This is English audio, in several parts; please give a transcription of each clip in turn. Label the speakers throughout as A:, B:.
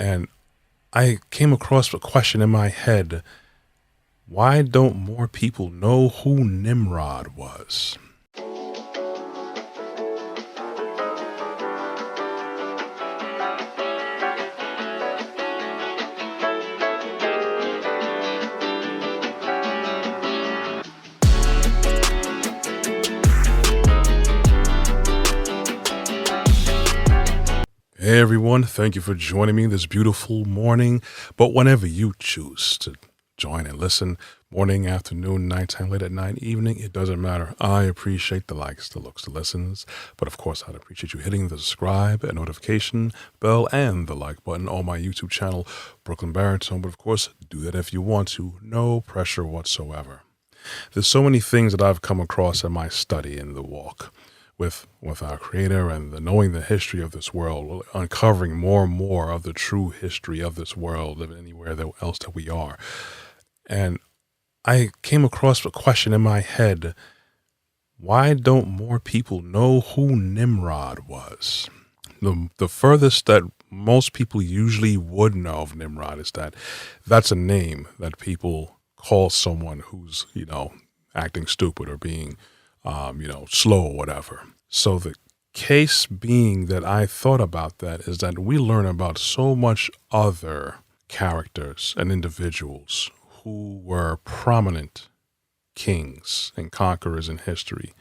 A: And I came across a question in my head. Why don't more people know who Nimrod was? Hey everyone, thank you for joining me this beautiful morning. But whenever you choose to join and listen, morning, afternoon, nighttime, late at night, evening, it doesn't matter. I appreciate the likes, the looks, the listens. But of course, I'd appreciate you hitting the subscribe and notification bell and the like button on my YouTube channel, Brooklyn Baritone. But of course, do that if you want to. No pressure whatsoever. There's so many things that I've come across in my study in the walk with our creator and knowing the history of this world, uncovering more and more of the true history of this world than anywhere else that we are. And I came across a question in my head. Why don't more people know who Nimrod was? The furthest that most people usually would know of Nimrod is that that's a name that people call someone who's, acting stupid or being slow or whatever. So the case being that I thought about that is that we learn about so much other characters and individuals who were prominent kings and conquerors in history.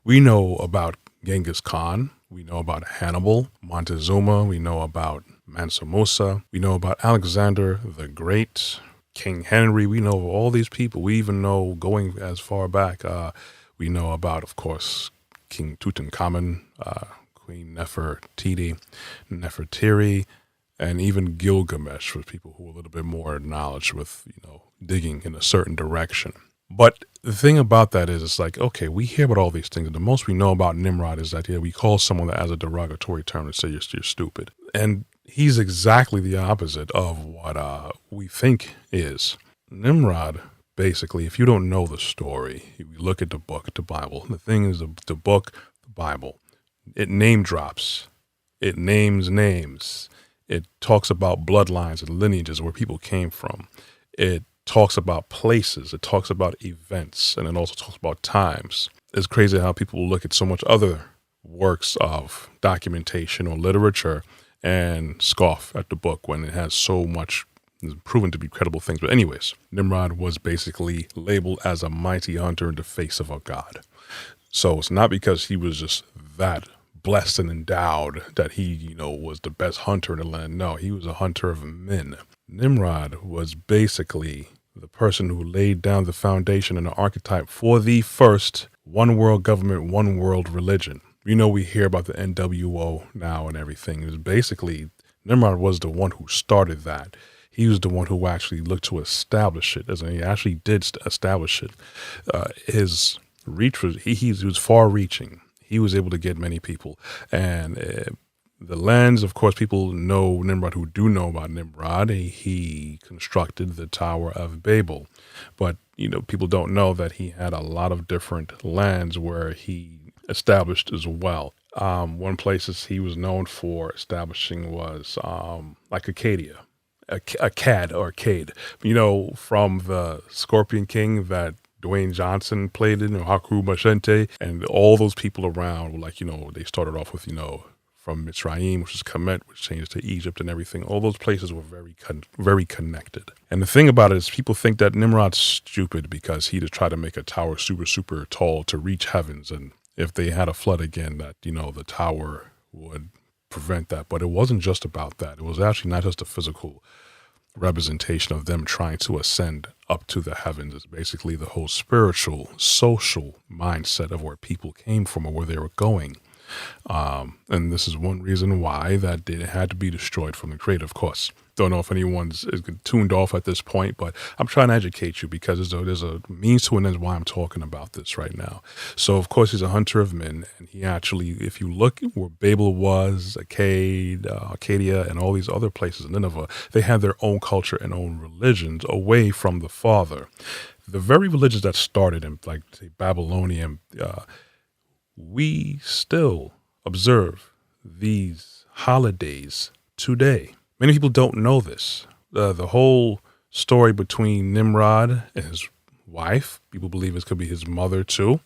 A: We know about Genghis Khan. We know about Hannibal, Montezuma. We know about Mansa Musa. We know about Alexander the Great, King Henry. We know all these people. We even know, going as far back, we know about, of course, King Tutankhamun, Queen Nefertiti, and even Gilgamesh for people who are a little bit more knowledge with, digging in a certain direction. But the thing about that is, it's like, okay, we hear about all these things. And the most we know about Nimrod is that, we call someone that has a derogatory term to say you're stupid. And he's exactly the opposite of what we think is. Nimrod, basically, if you don't know the story, you look at the book, the Bible. The thing is, the book, the Bible, it name drops. It names names. It talks about bloodlines and lineages where people came from. It talks about places. It talks about events. And it also talks about times. It's crazy how people look at so much other works of documentation or literature and scoff at the book when it has so much proven to be credible things. But anyways, Nimrod was basically labeled as a mighty hunter in the face of a god. So it's not because he was just that blessed and endowed that he, was the best hunter in the land. No, he was a hunter of men. Nimrod was basically the person who laid down the foundation and the archetype for the first one world government, one world religion. We hear about the NWO now and everything. It was basically, Nimrod was the one who started that. He was the one who actually looked to establish it, as in he actually did establish it. His reach was, he was far-reaching. He was able to get many people. And the lands, of course, people know Nimrod who do know about Nimrod. He constructed the Tower of Babel. But, people don't know that he had a lot of different lands where he established as well. One place he was known for establishing was like Acadia. Arcade, from the Scorpion King that Dwayne Johnson played in, or Haku Machente, and all those people around were like, they started off with, from Mitzrayim, which is Kemet, which changed to Egypt and everything. All those places were very connected. And the thing about it is people think that Nimrod's stupid because he just tried to make a tower super, super tall to reach heavens. And if they had a flood again, that, the tower would prevent that. But it wasn't just about that. It was actually not just a physical representation of them trying to ascend up to the heavens. It's basically the whole spiritual, social mindset of where people came from or where they were going. And this is one reason why that it had to be destroyed from the creator, of course. Don't know if anyone's tuned off at this point, but I'm trying to educate you because there's a means to an end why I'm talking about this right now. So, of course, he's a hunter of men, and he actually, if you look where Babel was, Acadia, and all these other places in Nineveh, they had their own culture and own religions away from the Father. The very religions that started in, like, say, Babylonian, we still observe these holidays today. Many people don't know this. The whole story between Nimrod and his wife, people believe it could be his mother too,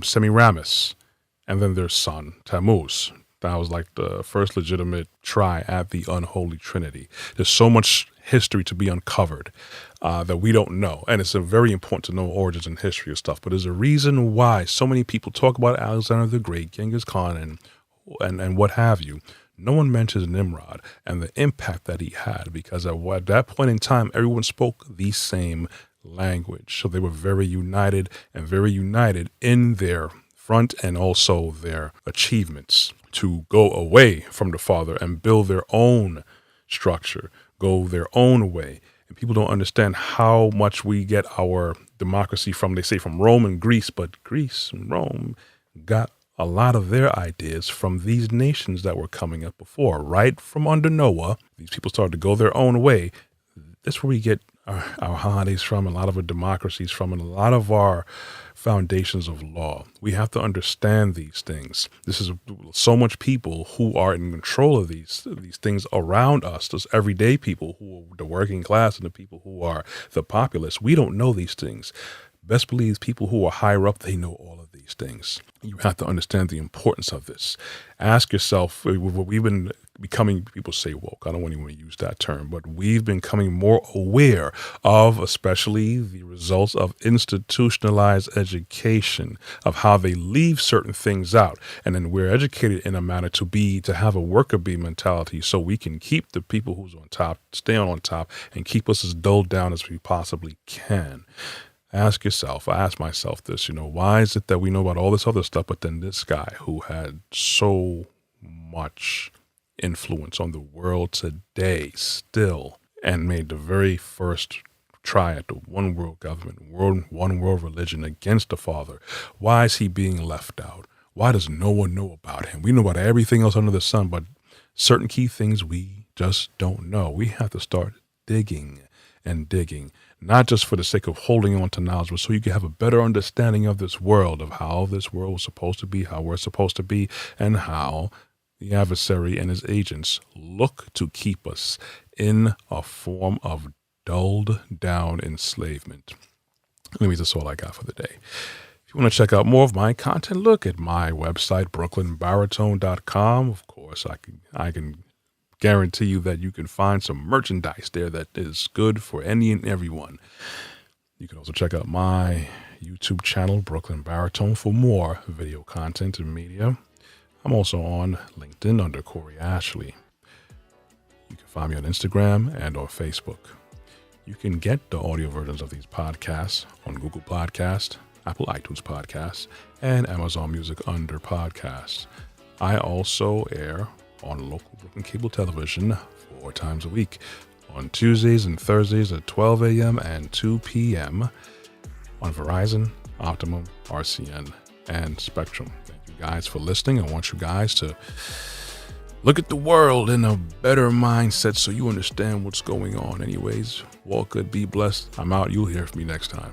A: Semiramis, and then their son, Tammuz. That was like the first legitimate try at the unholy trinity. There's so much history to be uncovered that we don't know. And it's very important to know origins and history of stuff. But there's a reason why so many people talk about Alexander the Great, Genghis Khan, and what have you. No one mentions Nimrod and the impact that he had, because at that point in time, everyone spoke the same language. So they were very united in their front and also their achievements to go away from the Father and build their own structure, go their own way. And people don't understand how much we get our democracy from, they say, from Rome and Greece, but Greece and Rome got a lot of their ideas from these nations that were coming up before. Right from under Noah, these people started to go their own way. That's where we get our holidays from, a lot of our democracies from, and a lot of our foundations of law. We have to understand these things. This is so much people who are in control of these things around us, those everyday people who are the working class and the people who are the populace. We don't know these things. Best believe people who are higher up, they know all of these things. You have to understand the importance of this. Ask yourself, we've been becoming, people say woke, I don't even want to use that term, but we've been becoming more aware of, especially the results of institutionalized education, of how they leave certain things out. And then we're educated in a manner to have a worker bee mentality, so we can keep the people who's on top, stay on top, and keep us as dulled down as we possibly can. Ask yourself, I ask myself this, why is it that we know about all this other stuff, but then this guy who had so much influence on the world today still, and made the very first try at the one world government, one world religion against the Father, why is he being left out? Why does no one know about him? We know about everything else under the sun, but certain key things we just don't know. We have to start digging and digging, not just for the sake of holding on to knowledge, but so you can have a better understanding of this world, of how this world was supposed to be, how we're supposed to be, and how the adversary and his agents look to keep us in a form of dulled down enslavement. Maybe that's all I got for the day. If you want to check out more of my content, look at my website, brooklynbaritone.com. Of course, I can guarantee you that you can find some merchandise there that is good for any and everyone. You can also check out my YouTube channel, Brooklyn Baritone, for more video content and media. I'm also on LinkedIn under Corey Ashley. You can find me on Instagram and on Facebook. You can get the audio versions of these podcasts on Google Podcasts, Apple iTunes Podcasts, and Amazon Music under Podcasts. I also air on local Brooklyn cable television 4 times a week, on Tuesdays and Thursdays at 12 a.m. and 2 p.m. on Verizon, Optimum, RCN, and Spectrum. Thank you guys for listening. I want you guys to look at the world in a better mindset so you understand what's going on. Anyways, walk good, be blessed. I'm out. You'll hear from me next time.